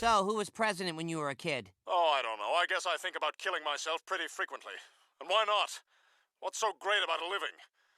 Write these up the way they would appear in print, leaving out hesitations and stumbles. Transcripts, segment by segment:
So, who was president when you were a kid? Oh, I don't know. I guess I think about killing myself pretty frequently. And why not? What's so great about living?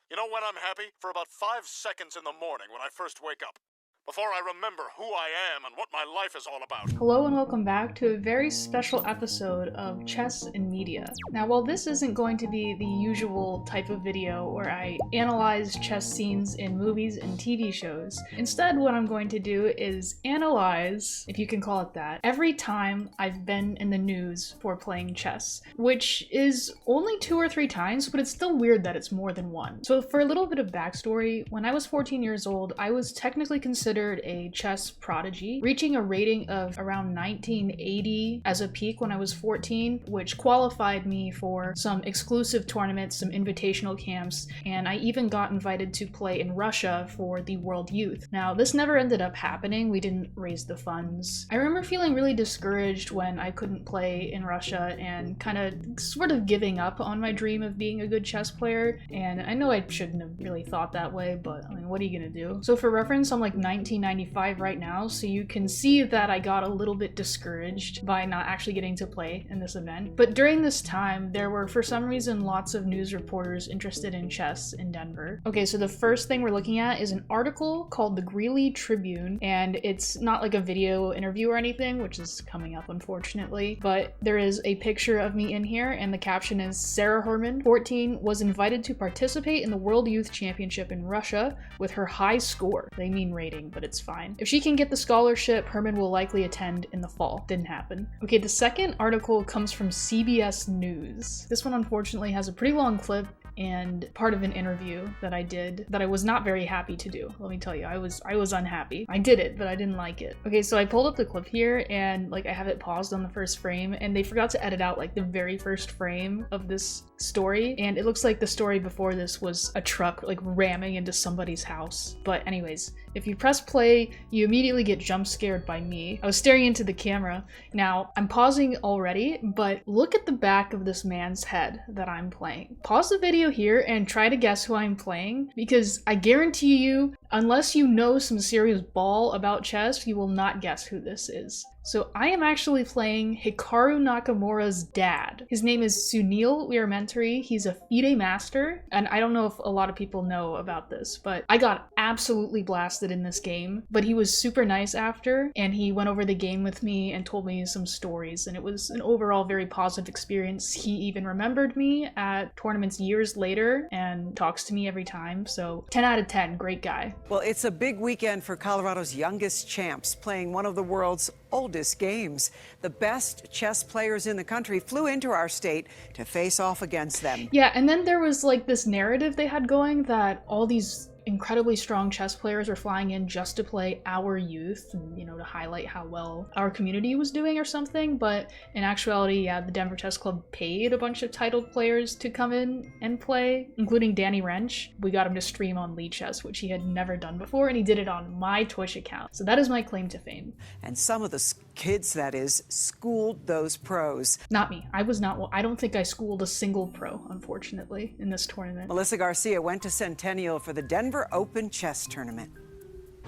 You know when I'm happy? For about 5 seconds in the morning when I first wake up. Before I remember who I am and what my life is all about. Hello and welcome back to a very special episode of Chess in Media. Now, while this isn't going to be the usual type of video where I analyze chess scenes in movies and TV shows, instead what I'm going to do is analyze, if you can call it that, every time I've been in the news for playing chess, which is only 2 or 3 times, but it's still weird that it's more than one. So for a little bit of backstory, when I was 14 years old, I was technically considered a chess prodigy, reaching a rating of around 1980 as a peak when I was 14, which qualified me for some exclusive tournaments, some invitational camps, and I even got invited to play in Russia for the World Youth. Now, this never ended up happening. We didn't raise the funds. I remember feeling really discouraged when I couldn't play in Russia and kind of sort of giving up on my dream of being a good chess player. And I know I shouldn't have really thought that way, but I mean, what are you gonna do? So for reference, I'm like 1995 right now, so you can see that I got a little bit discouraged by not actually getting to play in this event. But during this time, there were for some reason lots of news reporters interested in chess in Denver. Okay, so the first thing we're looking at is an article called the Greeley Tribune, and it's not like a video interview or anything, which is coming up unfortunately, but there is a picture of me in here, and the caption is Sara Herman, 14, was invited to participate in the World Youth Championship in Russia with her high score. They mean rating, but it's fine. If she can get the scholarship, Herman will likely attend in the fall. Didn't happen. Okay, the second article comes from CBS News. This one unfortunately has a pretty long clip and part of an interview that I did that I was not very happy to do. Let me tell you, I was unhappy. I did it, but I didn't like it. Okay, so I pulled up the clip here and like I have it paused on the first frame, and they forgot to edit out like the very first frame of this story, and it looks like the story before this was a truck like ramming into somebody's house. But anyways, if you press play, you immediately get jump scared by me. I was staring into the camera. Now, I'm pausing already, but look at the back of this man's head that I'm playing. Pause the video here and try to guess who I'm playing, because I guarantee you, unless you know some serious ball about chess, you will not guess who this is. So I am actually playing Hikaru Nakamura's dad. His name is Sunil Weeramentary. He's a FIDE master, and I don't know if a lot of people know about this, but I got absolutely blasted in this game, but he was super nice after, and he went over the game with me and told me some stories, and it was an overall very positive experience. He even remembered me at tournaments years later and talks to me every time, so 10 out of 10, great guy. Well, it's a big weekend for Colorado's youngest champs, playing one of the world's oldest games. The best chess players in the country flew into our state to face off against them. Yeah, and then there was like this narrative they had going that all these incredibly strong chess players were flying in just to play our youth and, you know, to highlight how well our community was doing or something. But in actuality, yeah, the Denver Chess Club paid a bunch of titled players to come in and play, including Danny Wrench. We got him to stream on Lee Chess, which he had never done before, and he did it on my Twitch account. So that is my claim to fame. And some of the kids, that is, schooled those pros. Not me. I was not. Well, I don't think I schooled a single pro, unfortunately, in this tournament. Melissa Garcia went to Centennial for the Denver Open Chess Tournament.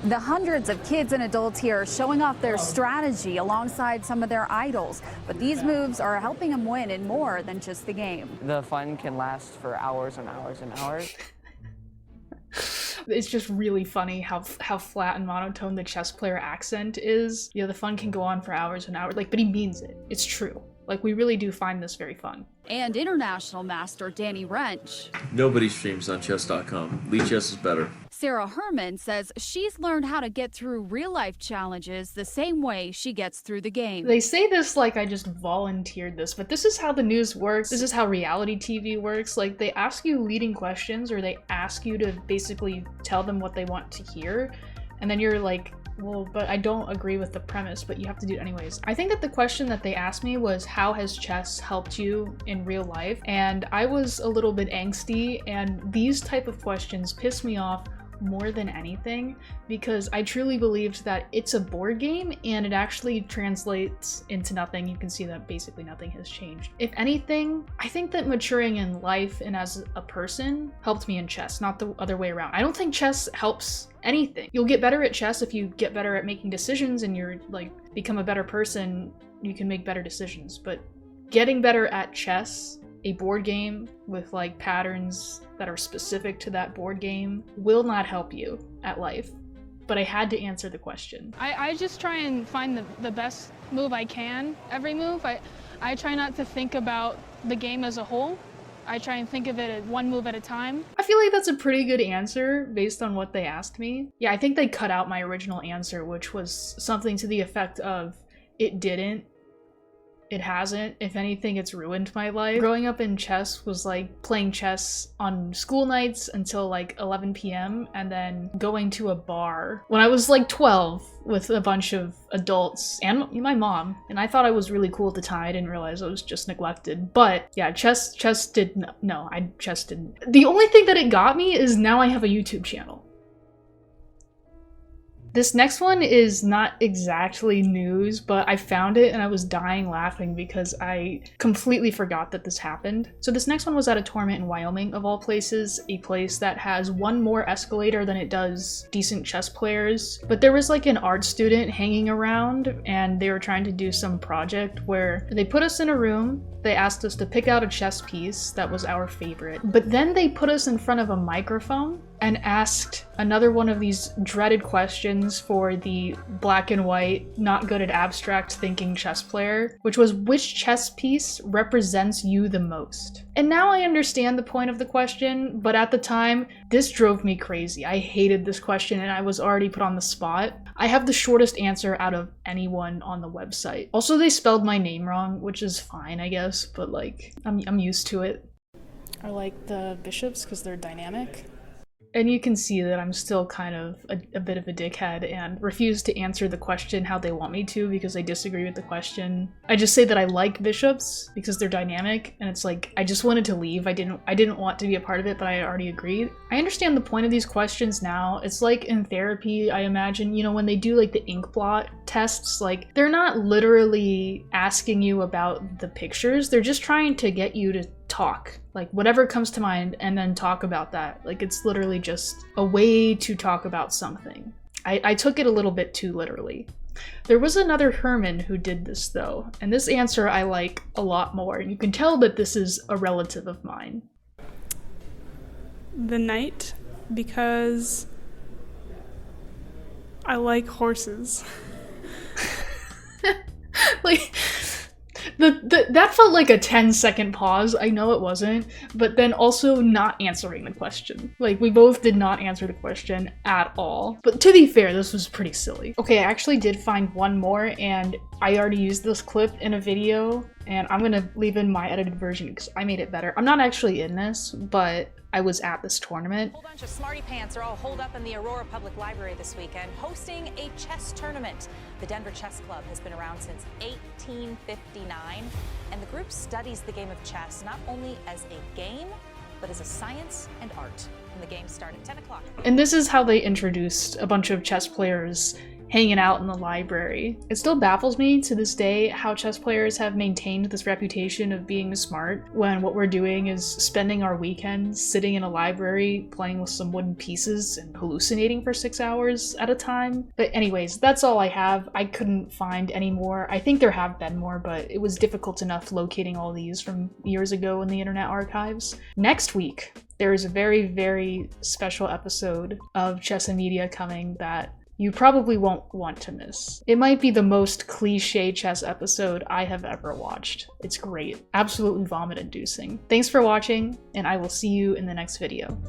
The hundreds of kids and adults here are showing off their strategy alongside some of their idols. But these moves are helping them win in more than just the game. The fun can last for hours and hours and hours. It's just really funny how flat and monotone the chess player accent is. You know, the fun can go on for hours and hours, like, but he means it. It's true. Like, we really do find this very fun. And international master Danny Wrench. Nobody streams on chess.com. Lee Chess is better. Sara Herman says she's learned how to get through real-life challenges the same way she gets through the game. They say this like I just volunteered this, but this is how the news works. This is how reality TV works. Like, they ask you leading questions, or they ask you to basically tell them what they want to hear, and then you're like, well, but I don't agree with the premise, but you have to do it anyways. I think that the question that they asked me was, how has chess helped you in real life? And I was a little bit angsty, and these type of questions piss me off more than anything, because I truly believed that it's a board game and it actually translates into nothing. You can see that basically nothing has changed. If anything, I think that maturing in life and as a person helped me in chess, not the other way around. I don't think chess helps anything. You'll get better at chess if you get better at making decisions and you're like become a better person, you can make better decisions. But getting better at chess, a board game with like patterns that are specific to that board game, will not help you at life. But I had to answer the question. I just try and find the best move I can every move. I try not to think about the game as a whole. I try and think of it one move at a time. I feel like that's a pretty good answer based on what they asked me. Yeah, I think they cut out my original answer, which was something to the effect of, it didn't. It hasn't. If anything, it's ruined my life. Growing up in chess was like playing chess on school nights until like 11 p.m. and then going to a bar when I was like 12 with a bunch of adults and my mom. And I thought I was really cool at the time. I didn't realize I was just neglected. But yeah, chess didn't. The only thing that it got me is now I have a YouTube channel. This next one is not exactly news, but I found it and I was dying laughing because I completely forgot that this happened. So this next one was at a tournament in Wyoming, of all places, a place that has one more escalator than it does decent chess players. But there was like an art student hanging around and they were trying to do some project where they put us in a room. They asked us to pick out a chess piece that was our favorite, but then they put us in front of a microphone and asked another one of these dreaded questions for the black and white, not good at abstract thinking chess player, which was, which chess piece represents you the most? And now I understand the point of the question, but at the time, this drove me crazy. I hated this question and I was already put on the spot. I have the shortest answer out of anyone on the website. Also, they spelled my name wrong, which is fine, I guess, but like, I'm used to it. I like the bishops because they're dynamic. And you can see that I'm still kind of a bit of a dickhead and refuse to answer the question how they want me to because I disagree with the question. I just say that I like bishops because they're dynamic, and it's like, I just wanted to leave. I didn't want to be a part of it, but I already agreed. I understand the point of these questions now. It's like in therapy, I imagine, you know, when they do like the ink blot tests, like they're not literally asking you about the pictures. They're just trying to get you to talk, like whatever comes to mind, and then talk about that. Like it's literally just a way to talk about something. I took it a little bit too literally. There was another Herman who did this though, and this answer I like a lot more. You can tell that this is a relative of mine. The knight, because I like horses. Like, that felt like a 10-second pause. I know it wasn't, but then also not answering the question. Like, we both did not answer the question at all. But to be fair, this was pretty silly. Okay, I actually did find one more, and I already used this clip in a video, and I'm gonna leave in my edited version because I made it better. I'm not actually in this, but I was at this tournament. A whole bunch of smarty pants are all holed up in the Aurora Public Library this weekend, hosting a chess tournament. The Denver Chess Club has been around since 1859, and the group studies the game of chess not only as a game, but as a science and art. And the games start at 10 o'clock. And this is how they introduced a bunch of chess players hanging out in the library. It still baffles me to this day how chess players have maintained this reputation of being smart when what we're doing is spending our weekends sitting in a library playing with some wooden pieces and hallucinating for 6 hours at a time. But anyways, that's all I have. I couldn't find any more. I think there have been more, but it was difficult enough locating all these from years ago in the Internet Archives. Next week, there is a very, very special episode of Chess and Media coming that you probably won't want to miss. It might be the most cliche chess episode I have ever watched. It's great. Absolutely vomit-inducing. Thanks for watching, and I will see you in the next video.